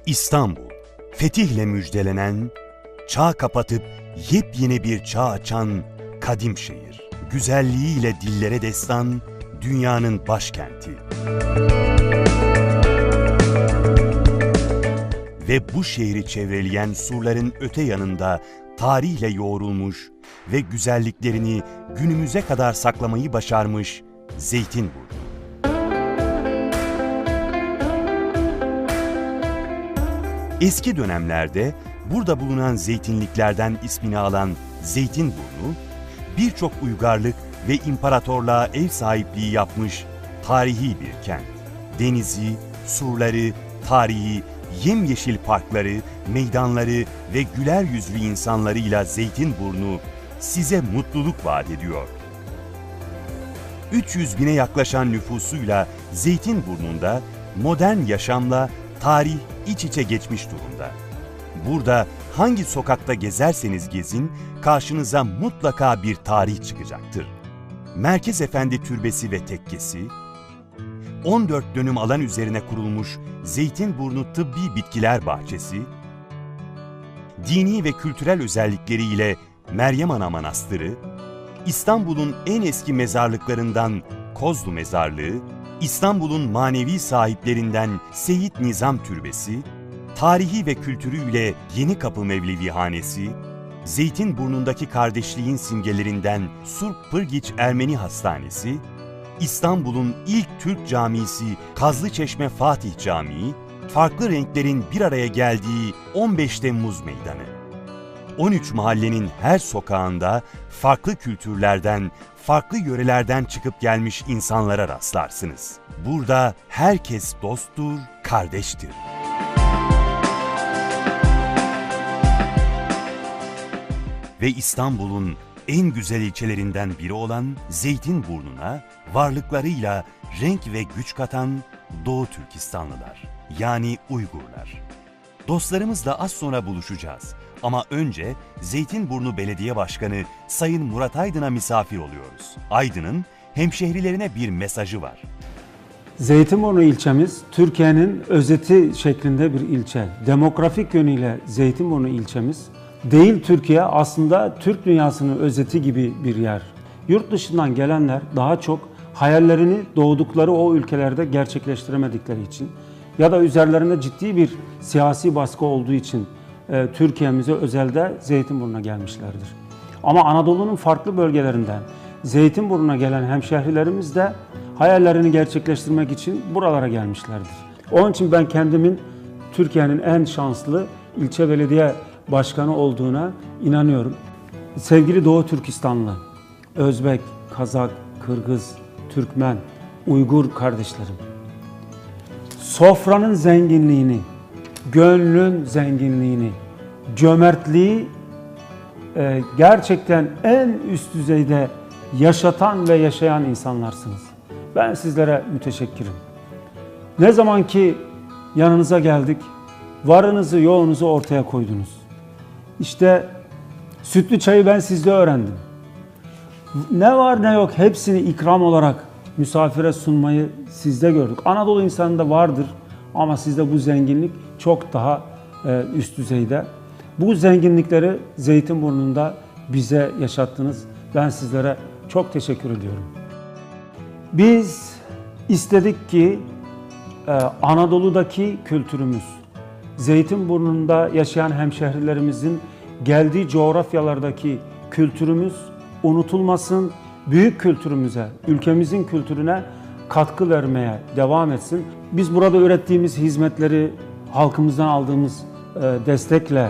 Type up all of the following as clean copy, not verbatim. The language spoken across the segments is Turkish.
İstanbul, fetihle müjdelenen, çağ kapatıp yepyeni bir çağ açan kadim şehir. Güzelliğiyle dillere destan, dünyanın başkenti. Ve bu şehri çevreleyen surların öte yanında tarihle yoğrulmuş ve güzelliklerini günümüze kadar saklamayı başarmış Zeytinburnu. Eski dönemlerde burada bulunan zeytinliklerden ismini alan Zeytinburnu, birçok uygarlık ve imparatorluğa ev sahipliği yapmış tarihi bir kent. Denizi, surları, tarihi, yemyeşil parkları, meydanları ve güler yüzlü insanlarıyla Zeytinburnu size mutluluk vaat ediyor. 300 bine yaklaşan nüfusuyla Zeytinburnu'nda modern yaşamla tarih iç içe geçmiş durumda. Burada hangi sokakta gezerseniz gezin, karşınıza mutlaka bir tarih çıkacaktır. Merkez Efendi Türbesi ve Tekkesi, 14 dönüm alan üzerine kurulmuş Zeytinburnu Tıbbi Bitkiler Bahçesi, dini ve kültürel özellikleriyle Meryem Ana Manastırı, İstanbul'un en eski mezarlıklarından Kozlu Mezarlığı, İstanbul'un manevi sahiplerinden Seyit Nizam Türbesi, tarihi ve kültürüyle Yenikapı Mevlevihanesi, Zeytinburnu'ndaki kardeşliğin simgelerinden Surp Pırgiç Ermeni Hastanesi, İstanbul'un ilk Türk camisi Kazlıçeşme Fatih Camii, farklı renklerin bir araya geldiği 15 Temmuz Meydanı. 13 mahallenin her sokağında farklı kültürlerden, farklı yörelerden çıkıp gelmiş insanlara rastlarsınız. Burada herkes dosttur, kardeştir. Ve İstanbul'un en güzel ilçelerinden biri olan Zeytinburnu'na varlıklarıyla renk ve güç katan Doğu Türkistanlılar, yani Uygurlar. Dostlarımızla az sonra buluşacağız. Ama önce Zeytinburnu Belediye Başkanı Sayın Murat Aydın'a misafir oluyoruz. Aydın'ın hemşehrilerine bir mesajı var. Zeytinburnu ilçemiz Türkiye'nin özeti şeklinde bir ilçe. Demografik yönüyle Zeytinburnu ilçemiz değil Türkiye, aslında Türk dünyasının özeti gibi bir yer. Yurt dışından gelenler daha çok hayallerini doğdukları o ülkelerde gerçekleştiremedikleri için ya da üzerlerinde ciddi bir siyasi baskı olduğu için Türkiye'mize özelde Zeytinburnu'na gelmişlerdir. Ama Anadolu'nun farklı bölgelerinden Zeytinburnu'na gelen hemşehrilerimiz de hayallerini gerçekleştirmek için buralara gelmişlerdir. Onun için ben kendimin Türkiye'nin en şanslı ilçe belediye başkanı olduğuna inanıyorum. Sevgili Doğu Türkistanlı, Özbek, Kazak, Kırgız, Türkmen, Uygur kardeşlerim, sofranın zenginliğini, gönlün zenginliğini, cömertliği gerçekten en üst düzeyde yaşatan ve yaşayan insanlarsınız. Ben sizlere müteşekkirim. Ne zaman ki yanınıza geldik, varınızı yoğunuzu ortaya koydunuz. İşte sütlü çayı ben sizde öğrendim. Ne var ne yok hepsini ikram olarak misafire sunmayı sizde gördük. Anadolu insanında vardır ama sizde bu zenginlik çok daha üst düzeyde. Bu zenginlikleri Zeytinburnu'nda bize yaşattınız. Ben sizlere çok teşekkür ediyorum. Biz istedik ki Anadolu'daki kültürümüz, Zeytinburnu'nda yaşayan hemşehrilerimizin geldiği coğrafyalardaki kültürümüz unutulmasın, büyük kültürümüze, ülkemizin kültürüne katkı vermeye devam etsin. Biz burada ürettiğimiz hizmetleri halkımızdan aldığımız destekle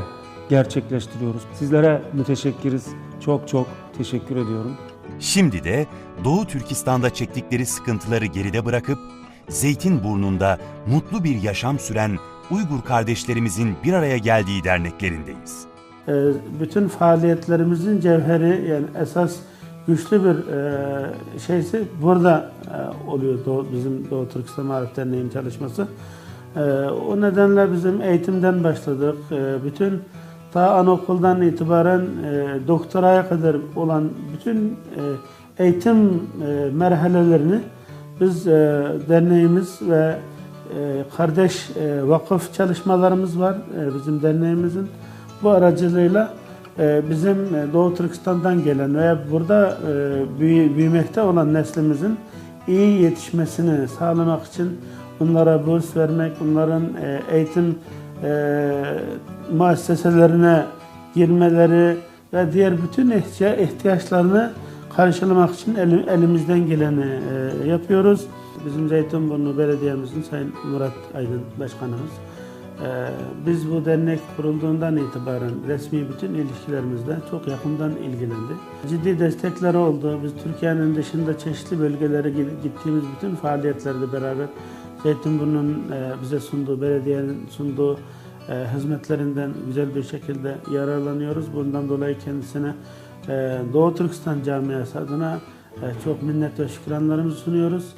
gerçekleştiriyoruz. Sizlere müteşekkiriz. Çok çok teşekkür ediyorum. Şimdi de Doğu Türkistan'da çektikleri sıkıntıları geride bırakıp Zeytinburnu'nda mutlu bir yaşam süren Uygur kardeşlerimizin bir araya geldiği derneklerindeyiz. Bütün faaliyetlerimizin cevheri, yani esas güçlü bir şeysi burada oluyor, bizim Doğu Türkistan Maarif Derneği'nin çalışması. O nedenle bizim eğitimden başladık. Bütün ta anaokuldan itibaren doktoraya kadar olan bütün eğitim merhalelerini biz derneğimiz ve kardeş vakıf çalışmalarımız var bizim derneğimizin. Bu aracılığıyla bizim Doğu Türkistan'dan gelen veya burada büyümekte olan neslimizin iyi yetişmesini sağlamak için bunlara burs vermek, bunların eğitim müesseselerine girmeleri ve diğer bütün ihtiyaçlarını karşılamak için elimizden geleni yapıyoruz. Bizim Zeytinburnu Belediye'mizin Sayın Murat Aydın Başkanımız, biz bu dernek kurulduğundan itibaren resmi bütün ilişkilerimizle çok yakından ilgilendi. Ciddi destekleri oldu. Biz Türkiye'nin dışında çeşitli bölgelere gittiğimiz bütün faaliyetlerde beraber Zeytinburnu'nun bize sunduğu, belediyenin sunduğu hizmetlerinden güzel bir şekilde yararlanıyoruz. Bundan dolayı kendisine Doğu Türkistan Camiası adına çok minnet ve şükranlarımızı sunuyoruz.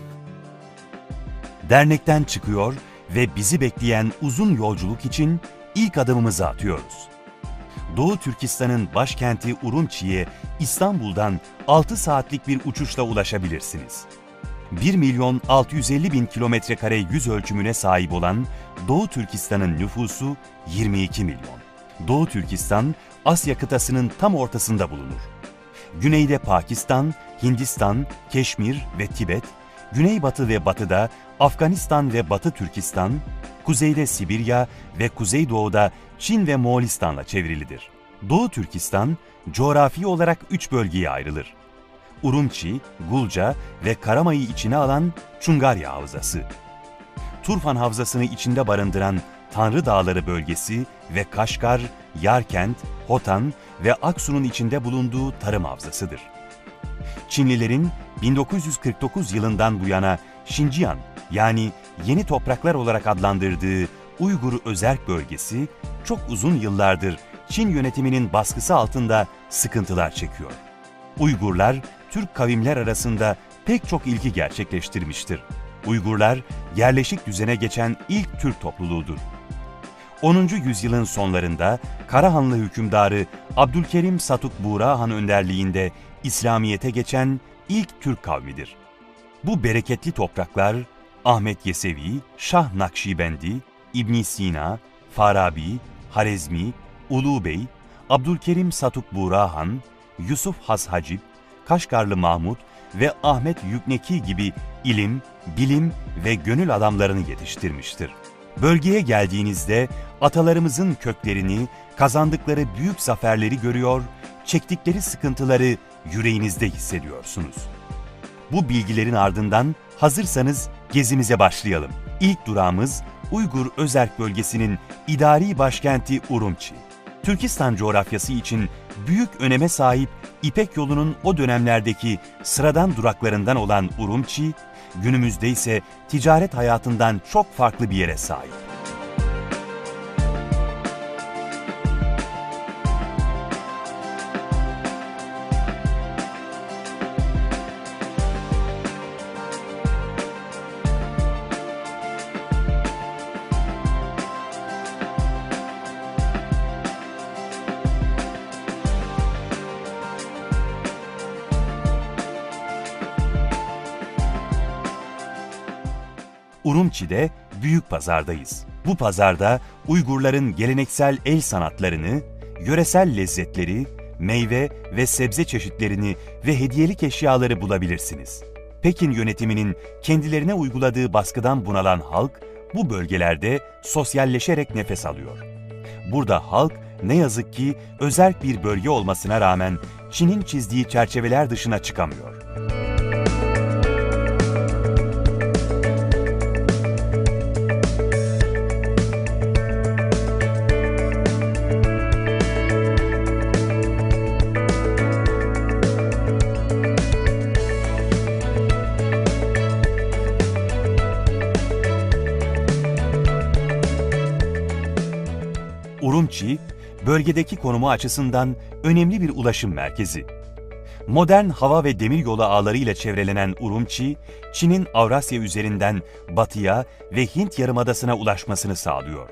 Dernekten çıkıyor ve bizi bekleyen uzun yolculuk için ilk adımımızı atıyoruz. Doğu Türkistan'ın başkenti Urumçi'ye İstanbul'dan 6 saatlik bir uçuşla ulaşabilirsiniz. 1.650.000 kilometrekare yüz ölçümüne sahip olan Doğu Türkistan'ın nüfusu 22 milyon. Doğu Türkistan, Asya kıtasının tam ortasında bulunur. Güneyde Pakistan, Hindistan, Keşmir ve Tibet, güneybatı ve batıda Afganistan ve Batı Türkistan, kuzeyde Sibirya ve kuzeydoğuda Çin ve Moğolistan'la çevrilidir. Doğu Türkistan, coğrafi olarak 3 bölgeye ayrılır. Urumçi, Gulca ve Karamay'ı içine alan Çungarya Havzası. Turfan Havzası'nı içinde barındıran Tanrı Dağları bölgesi ve Kaşgar, Yarkent, Hotan ve Aksu'nun içinde bulunduğu tarım havzasıdır. Çinlilerin 1949 yılından bu yana Şinciyan yani Yeni Topraklar olarak adlandırdığı Uygur Özerk bölgesi çok uzun yıllardır Çin yönetiminin baskısı altında sıkıntılar çekiyor. Uygurlar, Türk kavimler arasında pek çok ilgi gerçekleştirmiştir. Uygurlar, yerleşik düzene geçen ilk Türk topluluğudur. 10. yüzyılın sonlarında Karahanlı hükümdarı Abdülkerim Satuk Buğra Han önderliğinde İslamiyet'e geçen ilk Türk kavmidir. Bu bereketli topraklar Ahmet Yesevi, Şah Nakşibendi, İbn Sina, Farabi, Harezmi, Ulu Bey, Abdülkerim Satuk Buğra Han, Yusuf Has Hacip, Kaşgarlı Mahmud ve Ahmet Yükneki gibi ilim, bilim ve gönül adamlarını yetiştirmiştir. Bölgeye geldiğinizde atalarımızın köklerini, kazandıkları büyük zaferleri görüyor, çektikleri sıkıntıları yüreğinizde hissediyorsunuz. Bu bilgilerin ardından hazırsanız gezimize başlayalım. İlk durağımız Uygur Özerk bölgesinin idari başkenti Urumçi. Türkistan coğrafyası için büyük öneme sahip İpek yolunun o dönemlerdeki sıradan duraklarından olan Urumçi, günümüzde ise ticaret hayatından çok farklı bir yere sahip. Urumçi'de büyük pazardayız. Bu pazarda Uygurların geleneksel el sanatlarını, yöresel lezzetleri, meyve ve sebze çeşitlerini ve hediyelik eşyaları bulabilirsiniz. Pekin yönetiminin kendilerine uyguladığı baskıdan bunalan halk bu bölgelerde sosyalleşerek nefes alıyor. Burada halk ne yazık ki özerk bir bölge olmasına rağmen Çin'in çizdiği çerçeveler dışına çıkamıyor. Urumçi, bölgedeki konumu açısından önemli bir ulaşım merkezi. Modern hava ve demiryolu ağlarıyla çevrelenen Urumçi, Çin'in Avrasya üzerinden batıya ve Hint Yarımadası'na ulaşmasını sağlıyor.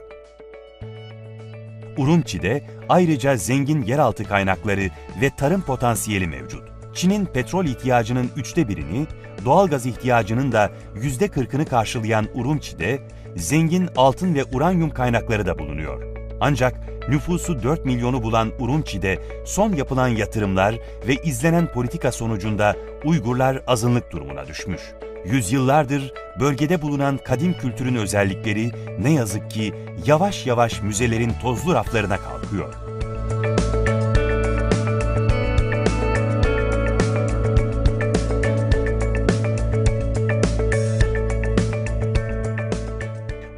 Urumçi'de ayrıca zengin yeraltı kaynakları ve tarım potansiyeli mevcut. Çin'in petrol ihtiyacının 1/3'ünü, doğalgaz ihtiyacının da %40'ını karşılayan Urumçi'de zengin altın ve uranyum kaynakları da bulunuyor. Ancak nüfusu 4 milyonu bulan Urumçi'de son yapılan yatırımlar ve izlenen politika sonucunda Uygurlar azınlık durumuna düşmüş. Yüzyıllardır bölgede bulunan kadim kültürün özellikleri ne yazık ki yavaş yavaş müzelerin tozlu raflarına kalkıyor.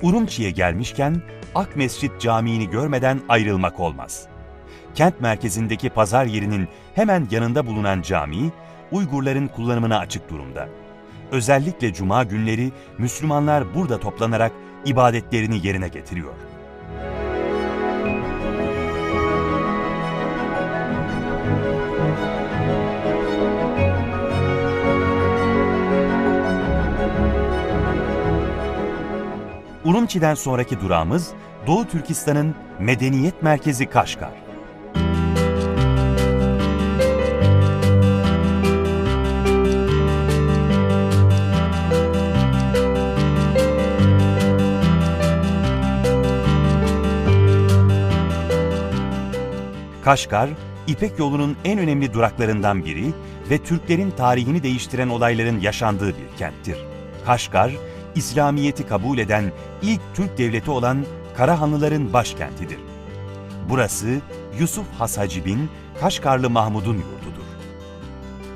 Urumçi'ye gelmişken Akmescit Camii'ni görmeden ayrılmak olmaz. Kent merkezindeki pazar yerinin hemen yanında bulunan cami, Uygurların kullanımına açık durumda. Özellikle cuma günleri Müslümanlar burada toplanarak ibadetlerini yerine getiriyor. Urumçi'den sonraki durağımız Doğu Türkistan'ın medeniyet merkezi Kaşgar. Kaşgar, İpek Yolu'nun en önemli duraklarından biri ve Türklerin tarihini değiştiren olayların yaşandığı bir kenttir. Kaşgar, İslamiyet'i kabul eden ilk Türk devleti olan Karahanlıların başkentidir. Burası Yusuf Has Hacib'in Kaşgarlı Mahmud'un yurdudur.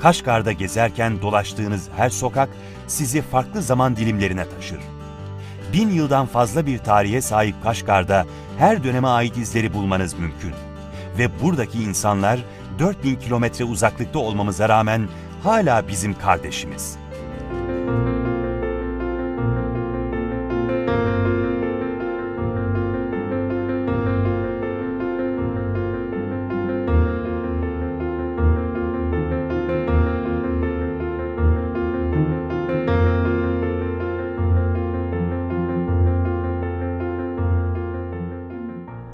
Kaşgar'da gezerken dolaştığınız her sokak sizi farklı zaman dilimlerine taşır. 1000 yıldan fazla bir tarihe sahip Kaşgar'da her döneme ait izleri bulmanız mümkün. Ve buradaki insanlar 4000 kilometre uzaklıkta olmamıza rağmen hala bizim kardeşimiz.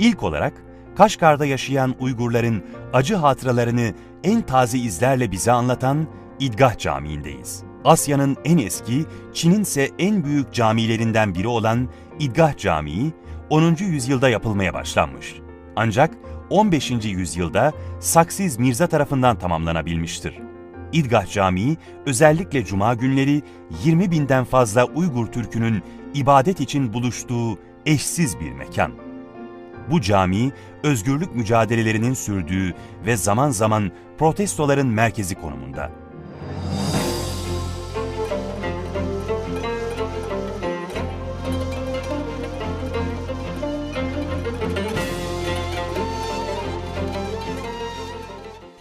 İlk olarak Kaşgar'da yaşayan Uygurların acı hatıralarını en taze izlerle bize anlatan İdgah Camii'ndeyiz. Asya'nın en eski, Çin'in ise en büyük camilerinden biri olan İdgah Camii, 10. yüzyılda yapılmaya başlanmış. Ancak 15. yüzyılda Saksiz Mirza tarafından tamamlanabilmiştir. İdgah Camii, özellikle cuma günleri 20.000'den fazla Uygur Türk'ünün ibadet için buluştuğu eşsiz bir mekan. Bu cami, özgürlük mücadelelerinin sürdüğü ve zaman zaman protestoların merkezi konumunda.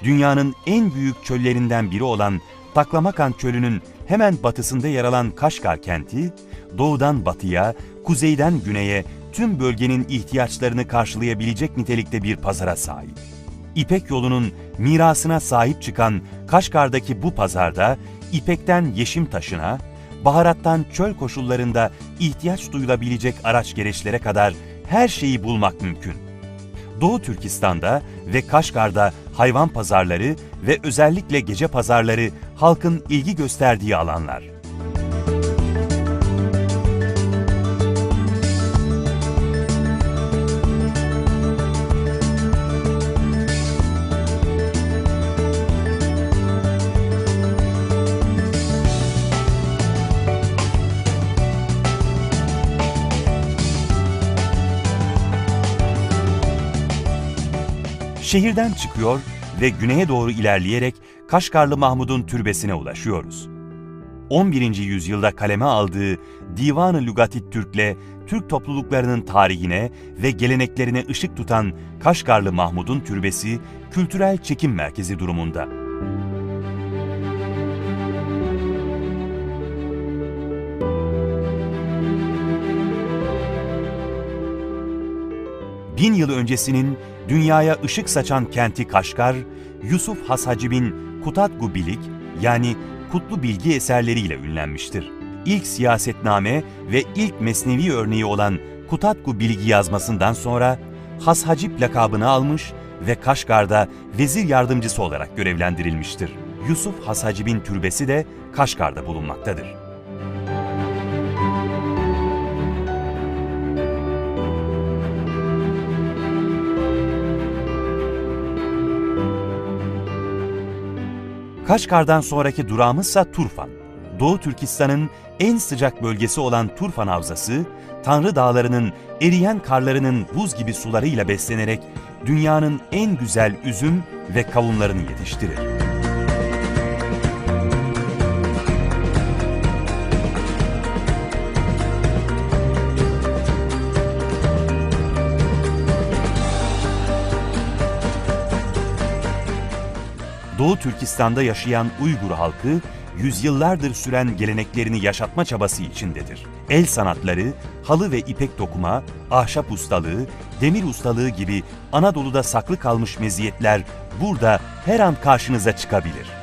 Dünyanın en büyük çöllerinden biri olan Taklamakan Çölü'nün hemen batısında yer alan Kaşgar kenti, doğudan batıya, kuzeyden güneye tüm bölgenin ihtiyaçlarını karşılayabilecek nitelikte bir pazara sahip. İpek Yolu'nun mirasına sahip çıkan Kaşgar'daki bu pazarda ipekten yeşim taşına, baharattan çöl koşullarında ihtiyaç duyulabilecek araç gereçlere kadar her şeyi bulmak mümkün. Doğu Türkistan'da ve Kaşgar'da hayvan pazarları ve özellikle gece pazarları halkın ilgi gösterdiği alanlar. Şehirden çıkıyor ve güneye doğru ilerleyerek Kaşgarlı Mahmud'un türbesine ulaşıyoruz. 11. yüzyılda kaleme aldığı Divan-ı Lügat-i Türk'le Türk topluluklarının tarihine ve geleneklerine ışık tutan Kaşgarlı Mahmud'un türbesi kültürel çekim merkezi durumunda. Bin yıl öncesinin dünyaya ışık saçan kenti Kaşgar, Yusuf Has Hacib'in Kutatgu Bilik yani kutlu bilgi eserleriyle ünlenmiştir. İlk siyasetname ve ilk mesnevi örneği olan Kutatgu Bilgi yazmasından sonra Has Hacib lakabını almış ve Kaşgar'da vezir yardımcısı olarak görevlendirilmiştir. Yusuf Has Hacib'in türbesi de Kaşgar'da bulunmaktadır. Kaşgar'dan sonraki durağımızsa Turfan. Doğu Türkistan'ın en sıcak bölgesi olan Turfan Havzası, Tanrı Dağları'nın eriyen karlarının buz gibi sularıyla beslenerek dünyanın en güzel üzüm ve kavunlarını yetiştirir. Doğu Türkistan'da yaşayan Uygur halkı, yüzyıllardır süren geleneklerini yaşatma çabası içindedir. El sanatları, halı ve ipek dokuma, ahşap ustalığı, demir ustalığı gibi Anadolu'da saklı kalmış meziyetler burada her an karşınıza çıkabilir.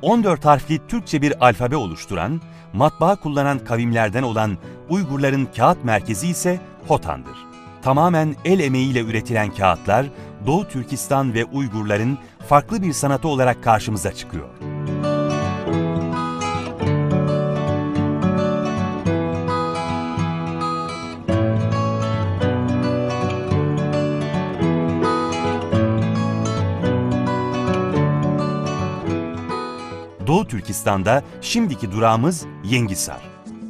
...14 harfli Türkçe bir alfabe oluşturan, matbaa kullanan kavimlerden olan Uygurların kağıt merkezi ise Hotan'dır. Tamamen el emeğiyle üretilen kağıtlar, Doğu Türkistan ve Uygurların farklı bir sanatı olarak karşımıza çıkıyor. Doğu Türkistan'da şimdiki durağımız Yengisar.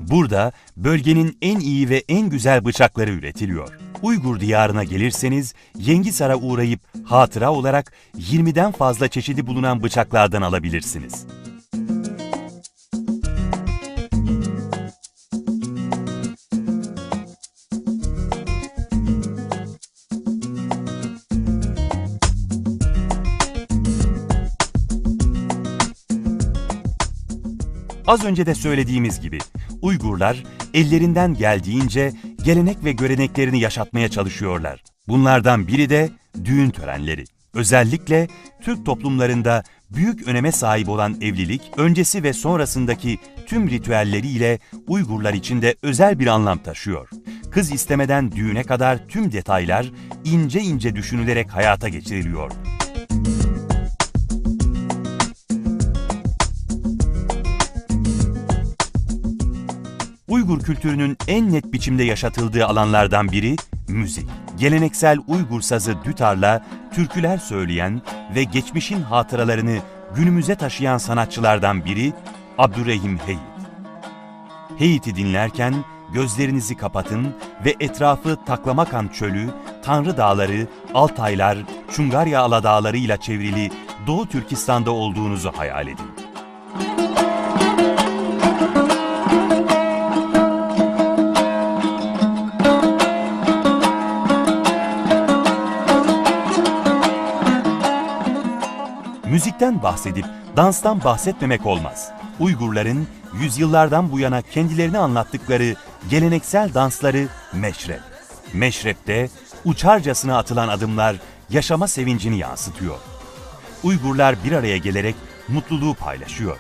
Burada bölgenin en iyi ve en güzel bıçakları üretiliyor. Uygur diyarına gelirseniz Yengisar'a uğrayıp hatıra olarak 20'den fazla çeşidi bulunan bıçaklardan alabilirsiniz. Az önce de söylediğimiz gibi Uygurlar ellerinden geldiğince gelenek ve göreneklerini yaşatmaya çalışıyorlar. Bunlardan biri de düğün törenleri. Özellikle Türk toplumlarında büyük öneme sahip olan evlilik, öncesi ve sonrasındaki tüm ritüelleriyle Uygurlar için de özel bir anlam taşıyor. Kız istemeden düğüne kadar tüm detaylar ince ince düşünülerek hayata geçiriliyor. Uygur kültürünün en net biçimde yaşatıldığı alanlardan biri müzik. Geleneksel Uygur sazı dütarla türküler söyleyen ve geçmişin hatıralarını günümüze taşıyan sanatçılardan biri Abdurrahim Heyit. Heyit'i dinlerken gözlerinizi kapatın ve etrafı Taklamakan Çölü, Tanrı Dağları, Altaylar, Çungarya Aladağları ile çevrili Doğu Türkistan'da olduğunuzu hayal edin. Müzikten bahsedip danstan bahsetmemek olmaz. Uygurların yüzyıllardan bu yana kendilerini anlattıkları geleneksel dansları meşrep. Meşrep'te uçarcasına atılan adımlar yaşama sevincini yansıtıyor. Uygurlar bir araya gelerek mutluluğu paylaşıyor.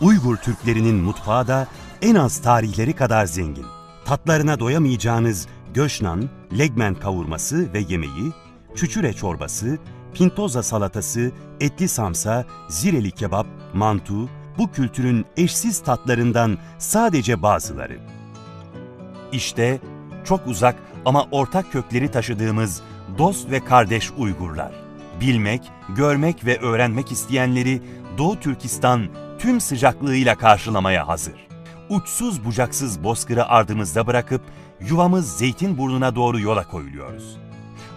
Uygur Türklerinin mutfağı da en az tarihleri kadar zengin. Tatlarına doyamayacağınız göşnan, legmen kavurması ve yemeği, çüçüre çorbası, pintoza salatası, etli samsa, zireli kebap, mantu, bu kültürün eşsiz tatlarından sadece bazıları. İşte çok uzak ama ortak kökleri taşıdığımız dost ve kardeş Uygurlar. Bilmek, görmek ve öğrenmek isteyenleri Doğu Türkistan tüm sıcaklığıyla karşılamaya hazır. Uçsuz bucaksız bozkırı ardımızda bırakıp yuvamız Zeytinburnu'na doğru yola koyuluyoruz.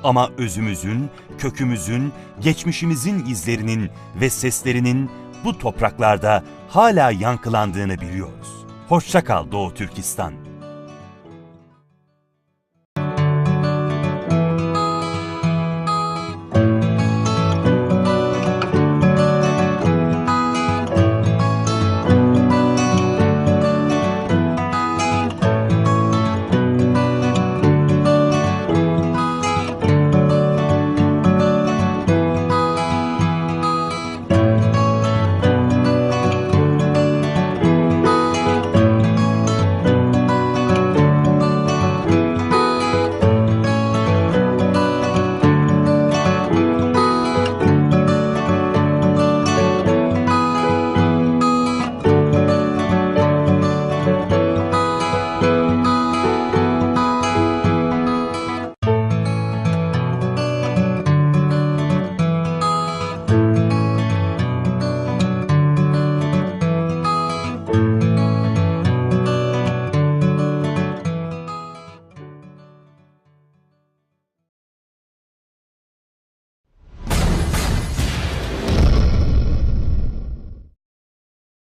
Ama özümüzün, kökümüzün, geçmişimizin izlerinin ve seslerinin bu topraklarda hala yankılandığını biliyoruz. Hoşça kal Doğu Türkistan.